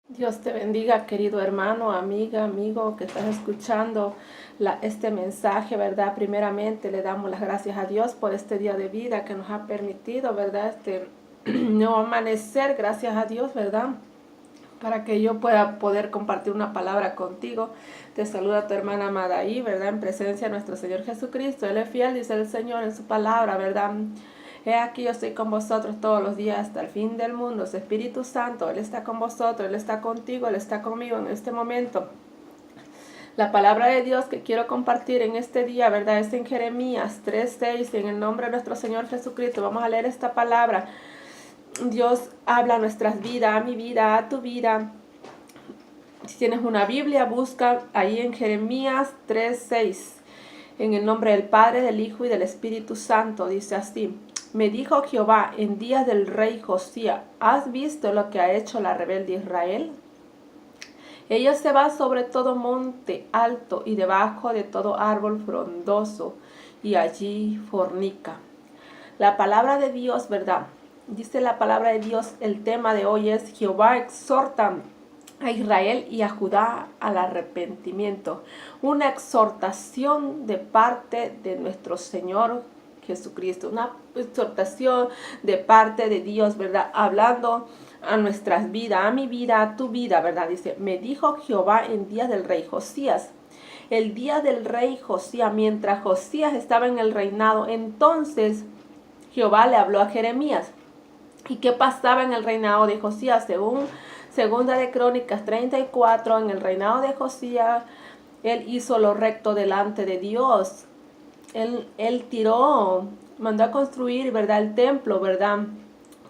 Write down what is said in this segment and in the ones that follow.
Dios te bendiga, querido hermano, amiga, amigo que estás escuchando este mensaje, ¿verdad? Primeramente le damos las gracias a Dios por este día de vida que nos ha permitido, ¿verdad? Este nuevo amanecer, gracias a Dios, ¿verdad? Para que yo pueda poder compartir una palabra contigo. Te saluda tu hermana amada ahí, ¿verdad? En presencia de nuestro Señor Jesucristo. Él es fiel, dice el Señor en su palabra, ¿verdad? He aquí yo estoy con vosotros todos los días hasta el fin del mundo. Su Espíritu Santo, Él está con vosotros, Él está contigo, Él está conmigo en este momento. La palabra de Dios que quiero compartir en este día, ¿verdad? Es en Jeremías 3:6, en el nombre de nuestro Señor Jesucristo. Vamos a leer esta palabra. Dios habla a nuestras vidas, a mi vida, a tu vida. Si tienes una Biblia, busca ahí en Jeremías 3:6. En el nombre del Padre, del Hijo y del Espíritu Santo, dice así. Me dijo Jehová en días del rey Josías, ¿has visto lo que ha hecho la rebelde Israel? Ella se va sobre todo monte alto y debajo de todo árbol frondoso, y allí fornica. La palabra de Dios, ¿verdad? Dice la palabra de Dios, el tema de hoy es Jehová exhorta a Israel y a Judá al arrepentimiento. Una exhortación de parte de nuestro Señor Jesucristo. Una exhortación de parte de Dios, ¿verdad? Hablando a nuestras vidas, a mi vida, a tu vida, ¿verdad? Dice, me dijo Jehová en día del rey Josías. El día del rey Josías, mientras Josías estaba en el reinado, entonces Jehová le habló a Jeremías. ¿Y qué pasaba en el reinado de Josías? Según Segunda de Crónicas 34, en el reinado de Josías, él hizo lo recto delante de Dios. Él mandó a construir, ¿verdad? El templo, ¿verdad?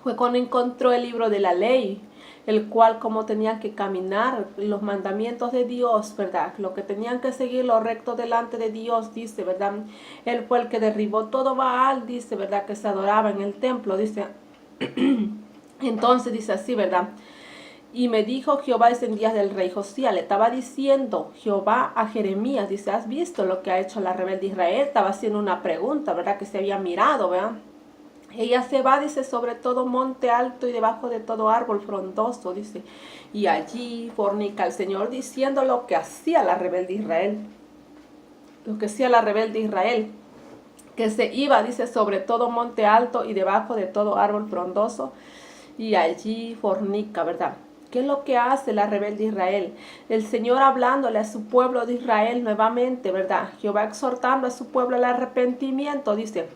Fue cuando encontró el libro de la ley, el cual como tenían que caminar los mandamientos de Dios, ¿verdad? Lo que tenían que seguir lo recto delante de Dios, dice, ¿verdad? Él fue el que derribó todo Baal, dice, ¿verdad? Que se adoraba en el templo, dice. Entonces dice así, ¿verdad? Y me dijo Jehová en días del rey Josías, le estaba diciendo Jehová a Jeremías, dice, ¿has visto lo que ha hecho la rebelde Israel? Estaba haciendo una pregunta, ¿verdad? Que se había mirado, ¿verdad? Ella se va, dice, sobre todo monte alto y debajo de todo árbol frondoso, dice, y allí fornica el Señor diciendo lo que hacía la rebelde Israel. Lo que hacía la rebelde Israel, que se iba, dice, sobre todo monte alto y debajo de todo árbol frondoso, y allí fornica, ¿verdad? ¿Qué es lo que hace la rebelde Israel? El Señor hablándole a su pueblo de Israel nuevamente, ¿verdad? Jehová exhortando a su pueblo al arrepentimiento, dice.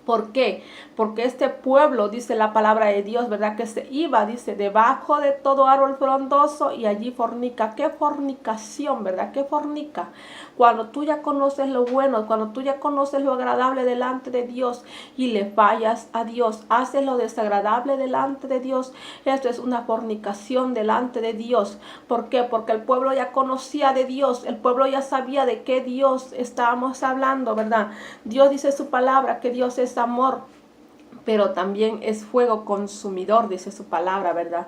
¿Por qué? Porque este pueblo, dice la palabra de Dios, ¿verdad? Que se iba, dice, debajo de todo árbol frondoso y allí fornica. ¿Qué fornicación, verdad? ¿Qué fornica? Cuando tú ya conoces lo bueno, cuando tú ya conoces lo agradable delante de Dios y le fallas a Dios, haces lo desagradable delante de Dios, esto es una fornicación delante de Dios. ¿Por qué? Porque el pueblo ya conocía de Dios, el pueblo ya sabía de qué Dios estábamos hablando, ¿verdad? Dios dice su palabra, que Dios es amor, pero también es fuego consumidor, dice su palabra, ¿verdad?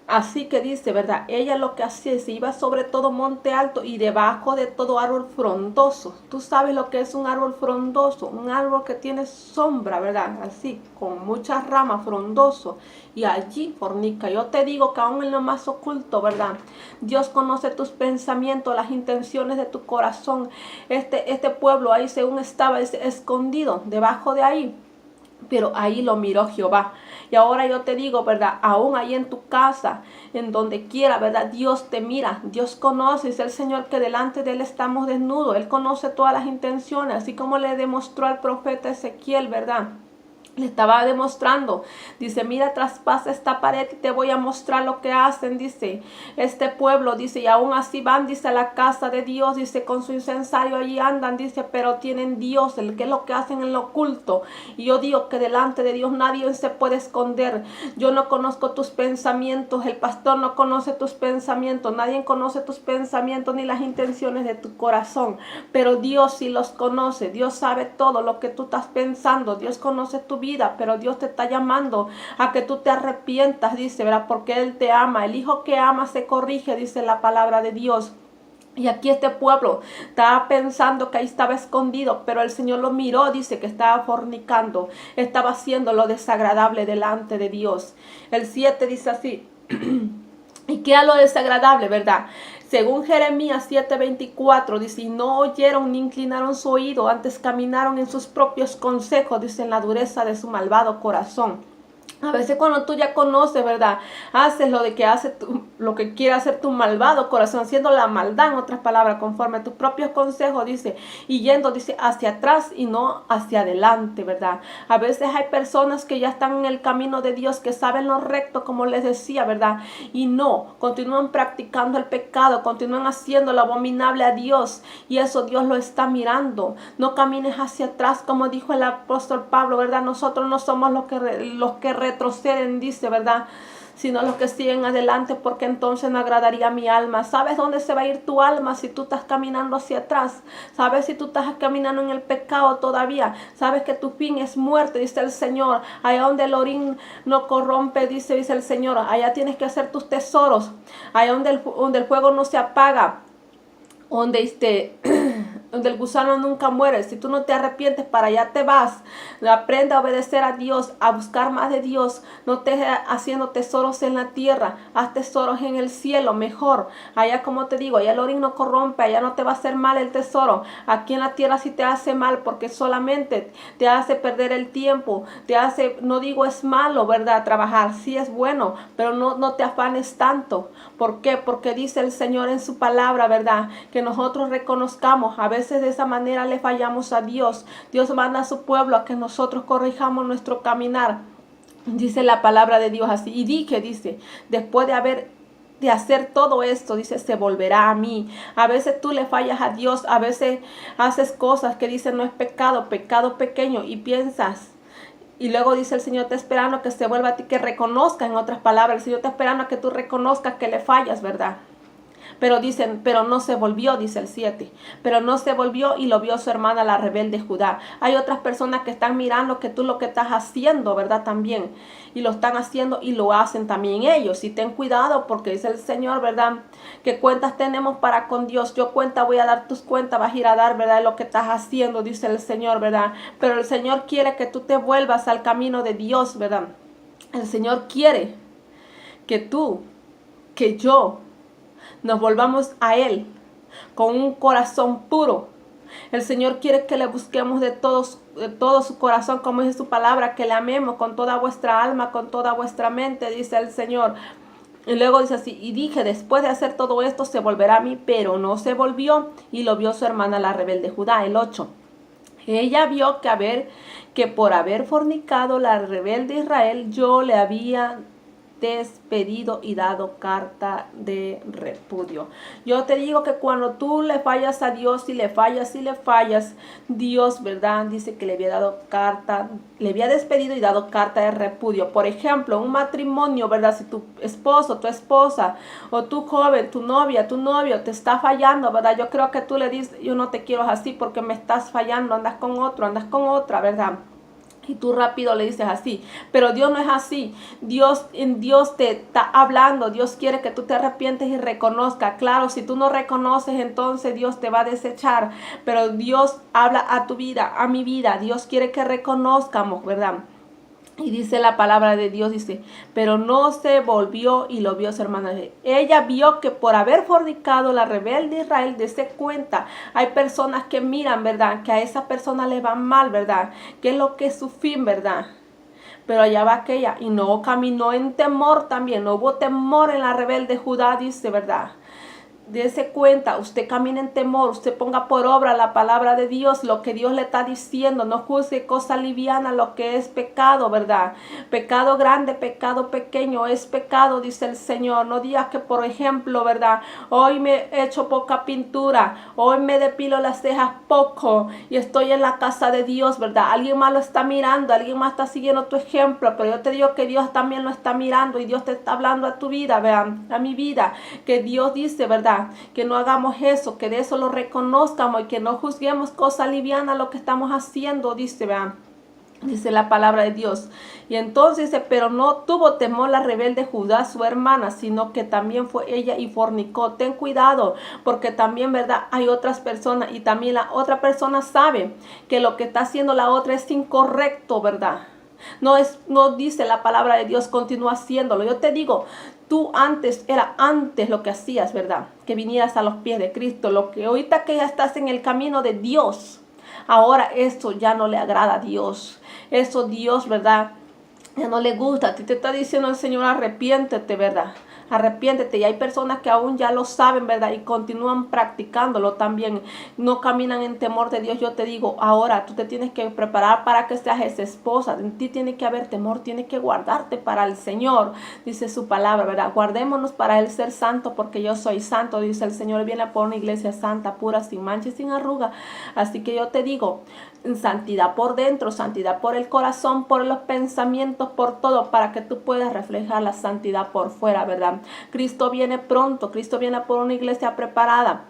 Así que dice, ¿verdad? Ella lo que hacía, se iba sobre todo monte alto y debajo de todo árbol frondoso. Tú sabes lo que es un árbol frondoso, un árbol que tiene sombra, ¿verdad? Así, con muchas ramas, frondoso. Y allí fornica. Yo te digo que aún en lo más oculto, ¿verdad? Dios conoce tus pensamientos, las intenciones de tu corazón. Este pueblo ahí según estaba escondido, debajo de ahí. Pero ahí lo miró Jehová. Y ahora yo te digo, ¿verdad? Aún ahí en tu casa, en donde quiera, ¿verdad? Dios te mira, Dios conoce. Es el Señor que delante de Él estamos desnudos. Él conoce todas las intenciones, así como le demostró al profeta Ezequiel, ¿verdad? Le estaba demostrando, dice, mira, traspasa esta pared y te voy a mostrar lo que hacen, dice, este pueblo, dice, y aún así van, dice, a la casa de Dios, dice, con su incensario allí andan, dice, pero tienen Dios, el que es lo que hacen en lo oculto. Y yo digo que delante de Dios nadie se puede esconder. Yo no conozco tus pensamientos, el pastor no conoce tus pensamientos, nadie conoce tus pensamientos ni las intenciones de tu corazón, pero Dios sí los conoce. Dios sabe todo lo que tú estás pensando, Dios conoce tu vida, pero Dios te está llamando a que tú te arrepientas, dice, ¿verdad? Porque Él te ama. El hijo que ama se corrige, dice la palabra de Dios. Y aquí este pueblo estaba pensando que ahí estaba escondido, pero el Señor lo miró, dice que estaba fornicando, estaba haciendo lo desagradable delante de Dios. El 7 dice así. ¿Y qué a lo desagradable, verdad? Según Jeremías 7:24, dice, y no oyeron ni inclinaron su oído, antes caminaron en sus propios consejos, dice, en la dureza de su malvado corazón. A veces cuando tú ya conoces, ¿verdad? Haces lo de que lo que quiere hacer tu malvado corazón, haciendo la maldad, en otras palabras, conforme a tus propios consejos, dice, y yendo, dice, hacia atrás y no hacia adelante, ¿verdad? A veces hay personas que ya están en el camino de Dios, que saben lo recto, como les decía, ¿verdad? Y no, continúan practicando el pecado, continúan haciendo lo abominable a Dios, y eso Dios lo está mirando. No camines hacia atrás, como dijo el apóstol Pablo, ¿verdad? Nosotros no somos los que retroceden, dice, ¿verdad? Sino los que siguen adelante, porque entonces no agradaría a mi alma. ¿Sabes dónde se va a ir tu alma si tú estás caminando hacia atrás? ¿Sabes si tú estás caminando en el pecado todavía? ¿Sabes que tu fin es muerte? Dice el Señor. Allá donde el orín no corrompe, dice el Señor, allá tienes que hacer tus tesoros. Allá donde el fuego no se apaga, donde donde el gusano nunca muere. Si tú no te arrepientes, para allá te vas. Aprende a obedecer a Dios, a buscar más de Dios. No estés haciendo tesoros en la tierra, haz tesoros en el cielo, mejor. Allá, como te digo, allá el orín no corrompe, allá no te va a hacer mal el tesoro. Aquí en la tierra sí te hace mal, porque solamente te hace perder el tiempo, te hace, no digo es malo, ¿verdad? Trabajar, sí es bueno, pero no te afanes tanto. ¿Por qué? Porque dice el Señor en su palabra, ¿verdad? Que nosotros reconozcamos, a veces de esa manera le fallamos a Dios. Dios manda a su pueblo a que nosotros corrijamos nuestro caminar. Dice la palabra de Dios así. Y dice, después de hacer todo esto, dice, se volverá a mí. A veces tú le fallas a Dios, a veces haces cosas que dicen no es pecado, pecado pequeño, y piensas. Y luego dice el Señor está esperando que se vuelva a ti, que reconozca, en otras palabras, el Señor está esperando a que tú reconozcas que le fallas, ¿verdad? Pero dicen, pero no se volvió, dice el 7. Pero no se volvió y lo vio su hermana la rebelde Judá. Hay otras personas que están mirando que tú lo que estás haciendo, ¿verdad? También. Y lo están haciendo y lo hacen también ellos. Y ten cuidado porque dice el Señor, ¿verdad? ¿Qué cuentas tenemos para con Dios? Yo cuenta voy a dar, tus cuentas vas a ir a dar, ¿verdad? Lo que estás haciendo, dice el Señor, ¿verdad? Pero el Señor quiere que tú te vuelvas al camino de Dios, ¿verdad? El Señor quiere que tú, que yo, nos volvamos a Él con un corazón puro. El Señor quiere que le busquemos de todo su corazón, como dice su palabra, que le amemos con toda vuestra alma, con toda vuestra mente, dice el Señor. Y luego dice así, y dije, después de hacer todo esto se volverá a mí, pero no se volvió, y lo vio su hermana la rebelde Judá. El 8. Ella vio que por haber fornicado la rebelde Israel, yo le había despedido y dado carta de repudio. Yo te digo que cuando tú le fallas a Dios, si le fallas, Dios, ¿verdad? Dice que le había dado carta, le había despedido y dado carta de repudio. Por ejemplo, un matrimonio, ¿verdad? Si tu esposo, tu esposa, o tu joven, tu novia, tu novio te está fallando, ¿verdad? Yo creo que tú le dices, yo no te quiero así porque me estás fallando, andas con otro, andas con otra, ¿verdad? Y tú rápido le dices así, pero Dios no es así. Dios te está hablando. Dios quiere que tú te arrepientes y reconozcas. Claro, si tú no reconoces, entonces Dios te va a desechar. Pero Dios habla a tu vida, a mi vida. Dios quiere que reconozcamos, ¿verdad? Y dice la palabra de Dios, dice, pero no se volvió y lo vio su hermana. Ella vio que por haber fornicado la rebelde Israel, dése cuenta, hay personas que miran, ¿verdad? Que a esa persona le va mal, ¿verdad? Que es lo que es su fin, ¿verdad? Pero allá va aquella y no caminó en temor también, no hubo temor en la rebelde Judá, dice, ¿verdad? Dese cuenta, usted camina en temor, usted ponga por obra la palabra de Dios, lo que Dios le está diciendo, no juzgue cosa liviana lo que es pecado, ¿verdad? Pecado grande, pecado pequeño, es pecado, dice el Señor. No digas que, por ejemplo, ¿verdad? Hoy me he hecho poca pintura, hoy me depilo las cejas poco y estoy en la casa de Dios, ¿verdad? Alguien más lo está mirando, alguien más está siguiendo tu ejemplo, pero yo te digo que Dios también lo está mirando y Dios te está hablando a tu vida, vean, a mi vida, que Dios dice, ¿verdad? Que no hagamos eso, que de eso lo reconozcamos y que no juzguemos cosa liviana lo que estamos haciendo, dice, vean. Dice la palabra de Dios. Y entonces dice, pero no tuvo temor la rebelde Judá, su hermana, sino que también fue ella y fornicó. Ten cuidado, porque también, ¿verdad? Hay otras personas y también la otra persona sabe que lo que está haciendo la otra es incorrecto, ¿verdad? No dice la palabra de Dios, continúa haciéndolo. Yo te digo, tú era antes lo que hacías, ¿verdad? Que vinieras a los pies de Cristo. Lo que ahorita que ya estás en el camino de Dios, ahora esto ya no le agrada a Dios. Eso Dios, ¿verdad? Ya no le gusta. A ti te está diciendo el Señor, arrepiéntete, ¿verdad? Arrepiéntete. Y hay personas que aún ya lo saben, ¿verdad? Y continúan practicándolo también. No caminan en temor de Dios. Yo te digo, ahora tú te tienes que preparar para que seas esa esposa. En ti tiene que haber temor. Tienes que guardarte para el Señor. Dice su palabra, ¿verdad? Guardémonos para Él ser santo, porque yo soy santo. Dice el Señor. Él viene por una iglesia santa, pura, sin mancha y sin arruga. Así que yo te digo, santidad por dentro, santidad por el corazón, por los pensamientos, por todo, para que tú puedas reflejar la santidad por fuera, ¿verdad? Cristo viene pronto, Cristo viene por una iglesia preparada,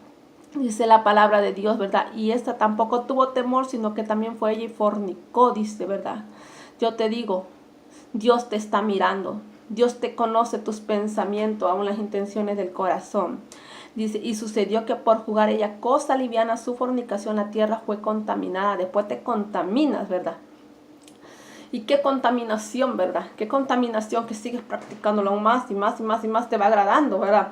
dice la palabra de Dios, ¿verdad? Y esta tampoco tuvo temor, sino que también fue ella y fornicó, dice, ¿verdad? Yo te digo, Dios te está mirando, Dios te conoce tus pensamientos, aún las intenciones del corazón. Dice, y sucedió que por jugar ella cosa liviana su fornicación, la tierra fue contaminada. Después te contaminas, ¿verdad? Y qué contaminación, ¿verdad? Qué contaminación que sigues practicándolo aún más y más y más y más te va agradando, ¿verdad?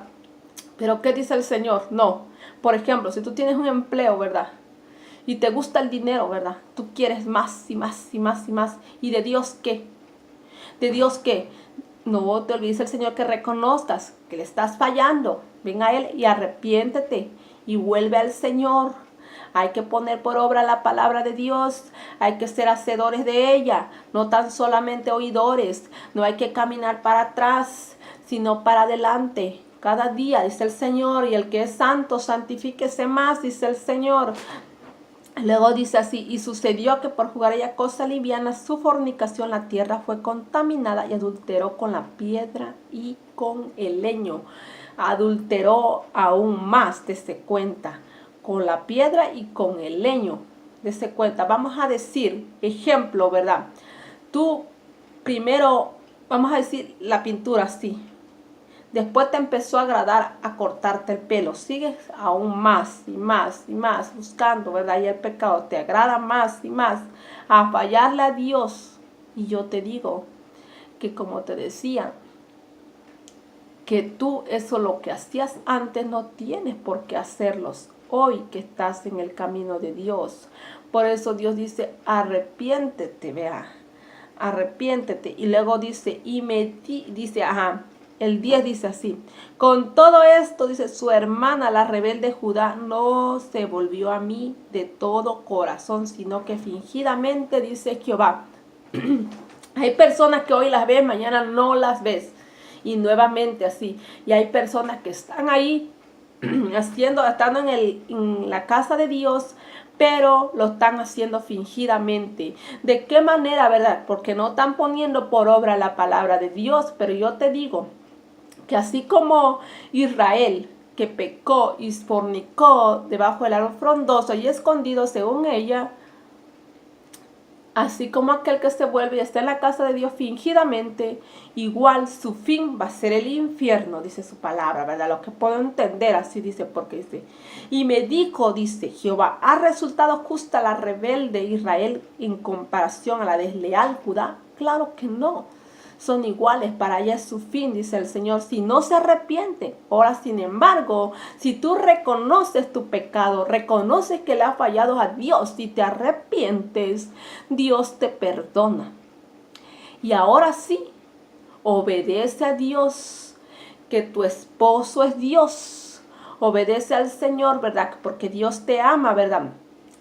Pero ¿qué dice el Señor? No. Por ejemplo, si tú tienes un empleo, ¿verdad? Y te gusta el dinero, ¿verdad? Tú quieres más y más y más y más. ¿Y de Dios qué? ¿De Dios qué? No te olvides el Señor que reconozcas que le estás fallando. Ven a Él y arrepiéntete y vuelve al Señor. Hay que poner por obra la palabra de Dios. Hay que ser hacedores de ella, no tan solamente oidores. No hay que caminar para atrás, sino para adelante. Cada día, dice el Señor, y el que es santo, santifíquese más, dice el Señor. Luego dice así, y sucedió que por jugar ella cosa liviana, su fornicación, la tierra fue contaminada y adulteró con la piedra y con el leño. Adulteró aún más, dese cuenta, con la piedra y con el leño. Dese cuenta, vamos a decir, ejemplo, ¿verdad? Tú primero, vamos a decir la pintura así. Después te empezó a agradar a cortarte el pelo. Sigues aún más y más y más buscando, ¿verdad? Y el pecado te agrada más y más a fallarle a Dios. Y yo te digo que, como te decía, que tú eso lo que hacías antes no tienes por qué hacerlos hoy que estás en el camino de Dios. Por eso Dios dice, arrepiéntete, vea, arrepiéntete. Y luego dice, el 10 dice así, con todo esto, dice, su hermana, la rebelde Judá, no se volvió a mí de todo corazón, sino que fingidamente, dice Jehová. Hay personas que hoy las ves, mañana no las ves. Y nuevamente así. Y hay personas que están ahí, estando en la casa de Dios, pero lo están haciendo fingidamente. ¿De qué manera, verdad? Porque no están poniendo por obra la palabra de Dios. Pero yo te digo que así como Israel, que pecó y fornicó debajo del árbol frondoso y escondido según ella, así como aquel que se vuelve y está en la casa de Dios fingidamente, igual su fin va a ser el infierno, dice su palabra, ¿verdad? Lo que puedo entender, así dice, porque dice, y me dijo, dice Jehová, ¿ha resultado justa la rebelde Israel en comparación a la desleal Judá? Claro que no. Son iguales, para allá es su fin, dice el Señor, si no se arrepiente. Ahora, sin embargo, si tú reconoces tu pecado, reconoces que le has fallado a Dios, si te arrepientes, Dios te perdona. Y ahora sí, obedece a Dios, que tu esposo es Dios. Obedece al Señor, ¿verdad? Porque Dios te ama, ¿verdad?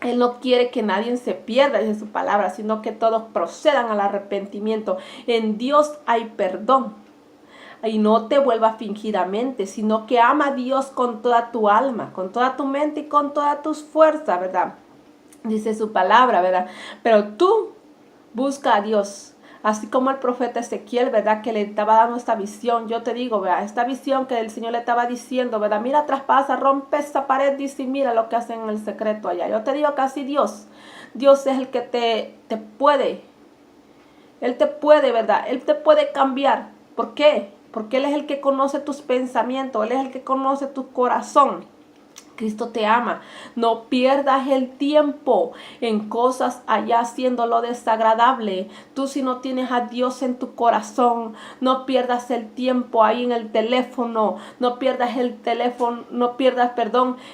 Él no quiere que nadie se pierda, dice su palabra, sino que todos procedan al arrepentimiento. En Dios hay perdón. Y no te vuelvas fingidamente, sino que ama a Dios con toda tu alma, con toda tu mente y con todas tus fuerzas, ¿verdad? Dice su palabra, ¿verdad? Pero tú busca a Dios. Así como el profeta Ezequiel, ¿verdad? Que le estaba dando esta visión. Yo te digo, ¿verdad? Esta visión que el Señor le estaba diciendo, ¿verdad? Mira, traspasa, rompe esa pared, dice, y mira lo que hacen en el secreto allá. Yo te digo que así Dios es el que te puede. Él te puede, ¿verdad? Él te puede cambiar. ¿Por qué? Porque Él es el que conoce tus pensamientos. Él es el que conoce tu corazón. Cristo te ama. No pierdas el tiempo en cosas allá haciéndolo desagradable. Tú, si no tienes a Dios en tu corazón, no pierdas el tiempo ahí en el teléfono. No pierdas el teléfono,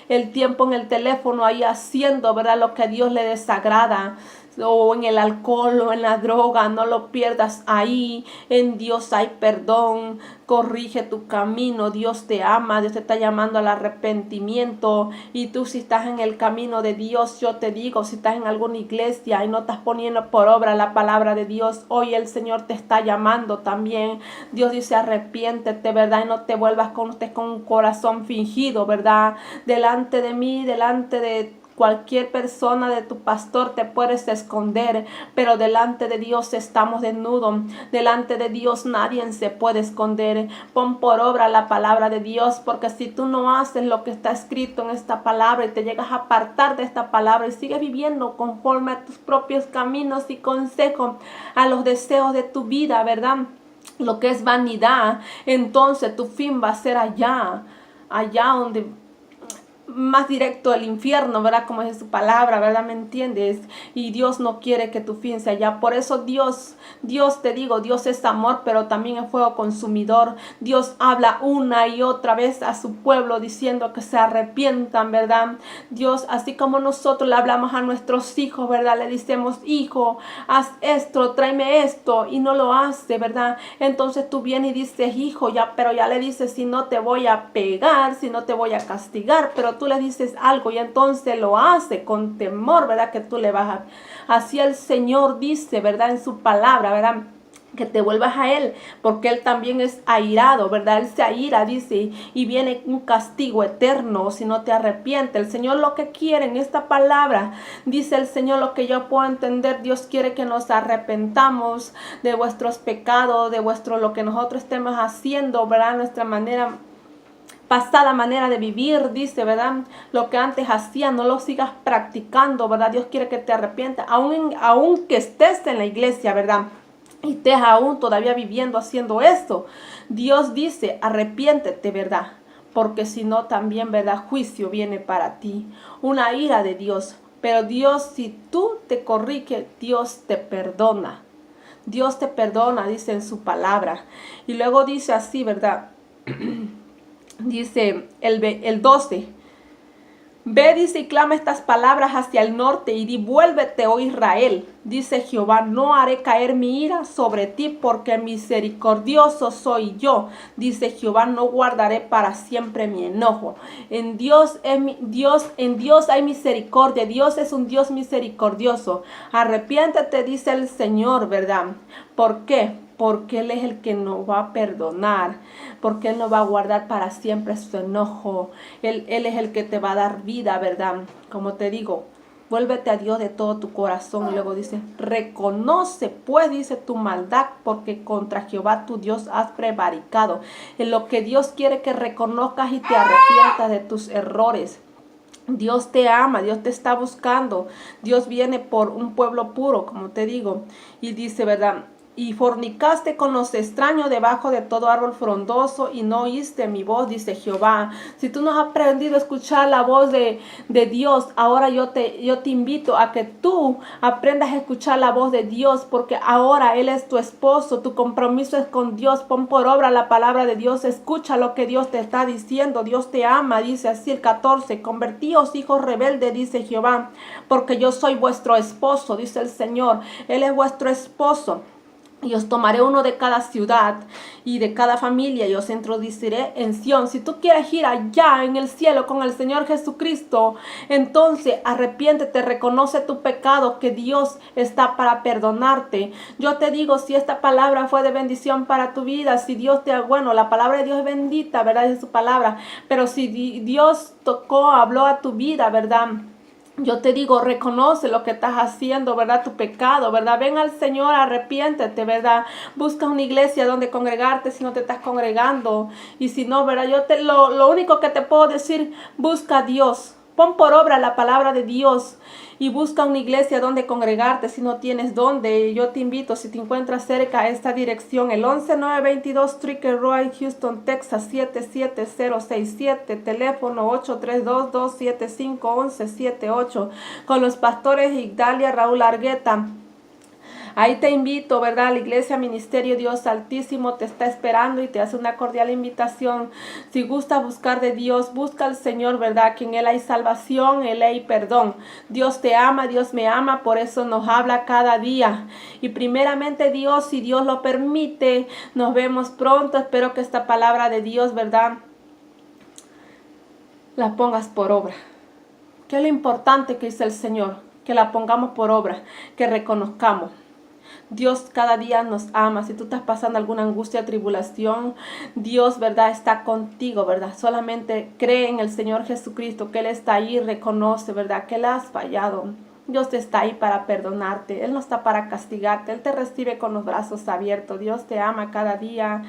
el tiempo en el teléfono ahí haciendo, ¿verdad?, lo que a Dios le desagrada. O en el alcohol o en la droga, no lo pierdas ahí. En Dios hay perdón. Corrige tu camino. Dios te ama. Dios te está llamando al arrepentimiento. Y tú, si estás en el camino de Dios, yo te digo, si estás en alguna iglesia y no estás poniendo por obra la palabra de Dios, hoy el Señor te está llamando también. Dios dice, arrepiéntete, ¿verdad? Y no te vuelvas con un corazón fingido, ¿verdad? Delante de mí, delante de cualquier persona, de tu pastor, te puedes esconder, pero delante de Dios estamos desnudos. Delante de Dios nadie se puede esconder. Pon por obra la palabra de Dios, porque si tú no haces lo que está escrito en esta palabra y te llegas a apartar de esta palabra y sigues viviendo conforme a tus propios caminos y consejos, a los deseos de tu vida, ¿verdad?, lo que es vanidad, entonces tu fin va a ser allá donde más directo el infierno, ¿verdad? Como es su palabra, ¿verdad? ¿Me entiendes? Y Dios no quiere que tu fin sea allá. Por eso Dios te digo, Dios es amor, pero también es fuego consumidor. Dios habla una y otra vez a su pueblo diciendo que se arrepientan, ¿verdad? Dios, así como nosotros le hablamos a nuestros hijos, ¿verdad? Le decimos, hijo, haz esto, tráeme esto, y no lo hace, ¿verdad? Entonces tú vienes y dices, hijo, pero ya le dices, si no te voy a pegar, si no te voy a castigar, pero tú le dices algo y entonces lo hace con temor, ¿verdad? Que tú le vas a... Así el Señor dice, ¿verdad? En su palabra, ¿verdad? Que te vuelvas a Él, porque Él también es airado, ¿verdad? Él se aira, dice, y viene un castigo eterno si no te arrepientes. El Señor lo que quiere en esta palabra, dice el Señor, lo que yo puedo entender, Dios quiere que nos arrepentamos de vuestros pecados, de lo que nosotros estemos haciendo, ¿verdad? Nuestra pasada manera de vivir, dice, ¿verdad? Lo que antes hacías, no lo sigas practicando, ¿verdad? Dios quiere que te arrepientas, aun que estés en la iglesia, ¿verdad? Y estés aún todavía viviendo, haciendo esto. Dios dice, arrepiéntete, ¿verdad? Porque si no, también, ¿verdad?, juicio viene para ti. Una ira de Dios. Pero Dios, si tú te corriges, Dios te perdona. Dios te perdona, dice en su palabra. Y luego dice así, ¿verdad? Dice el 12, ve, dice, y clama estas palabras hacia el norte y di, vuélvete, oh Israel, dice Jehová, no haré caer mi ira sobre ti, porque misericordioso soy yo, dice Jehová, no guardaré para siempre mi enojo. En Dios hay misericordia. Dios es un Dios misericordioso. Arrepiéntete, dice el Señor, ¿verdad? ¿Por qué? Porque Él es el que nos va a perdonar, porque Él nos va a guardar para siempre su enojo. Él es el que te va a dar vida, ¿verdad? Como te digo, vuélvete a Dios de todo tu corazón. Y luego dice, reconoce pues, dice, tu maldad, porque contra Jehová tu Dios has prevaricado. En lo que Dios quiere que reconozcas y te arrepientas de tus errores. Dios te ama, Dios te está buscando. Dios viene por un pueblo puro, como te digo. Y dice, ¿verdad? Y fornicaste con los extraños debajo de todo árbol frondoso y no oíste mi voz, dice Jehová. Si tú no has aprendido a escuchar la voz de Dios, ahora yo te invito a que tú aprendas a escuchar la voz de Dios, porque ahora Él es tu esposo, tu compromiso es con Dios. Pon por obra la palabra de Dios, escucha lo que Dios te está diciendo. Dios te ama, dice así el 14, convertíos hijos rebeldes, dice Jehová, porque yo soy vuestro esposo, dice el Señor. Él es vuestro esposo. Y os tomaré uno de cada ciudad y de cada familia y os introduciré en Sión. Si tú quieres ir allá en el cielo con el Señor Jesucristo, entonces arrepiéntete, reconoce tu pecado, que Dios está para perdonarte. Yo te digo, si esta palabra fue de bendición para tu vida, si Dios la palabra de Dios es bendita, ¿verdad? Es su palabra. Pero si Dios habló a tu vida, ¿verdad? Yo te digo, reconoce lo que estás haciendo, ¿verdad? Tu pecado, ¿verdad? Ven al Señor, arrepiéntete, ¿verdad? Busca una iglesia donde congregarte si no te estás congregando. Y si no, ¿verdad? Lo único que te puedo decir, busca a Dios. Pon por obra la palabra de Dios y busca una iglesia donde congregarte si no tienes dónde. Yo te invito, si te encuentras cerca, a esta dirección, el 11922 Tricker Road, Houston, Texas, 77067, teléfono 832-275-1178, con los pastores Igdalia Raúl Argueta. Ahí te invito, ¿verdad? La Iglesia Ministerio Dios Altísimo te está esperando y te hace una cordial invitación. Si gusta buscar de Dios, busca al Señor, ¿verdad? Que en Él hay salvación, en Él hay perdón. Dios te ama, Dios me ama, por eso nos habla cada día. Y primeramente Dios, si Dios lo permite, nos vemos pronto. Espero que esta palabra de Dios, ¿verdad?, la pongas por obra. ¿Qué es lo importante que dice el Señor? Que la pongamos por obra, que reconozcamos. Dios cada día nos ama. Si tú estás pasando alguna angustia, tribulación, Dios, ¿verdad?, está contigo, ¿verdad? Solamente cree en el Señor Jesucristo, que Él está ahí, reconoce, ¿verdad?, que le has fallado. Dios está ahí para perdonarte. Él no está para castigarte. Él te recibe con los brazos abiertos. Dios te ama cada día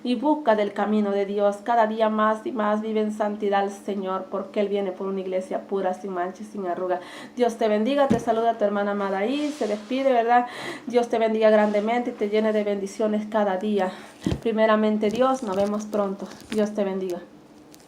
y busca del camino de Dios. Cada día más y más vive en santidad el Señor, porque Él viene por una iglesia pura, sin mancha y sin arruga. Dios te bendiga. Te saluda tu hermana amada ahí. Se despide, ¿verdad? Dios te bendiga grandemente y te llene de bendiciones cada día. Primeramente Dios, nos vemos pronto. Dios te bendiga.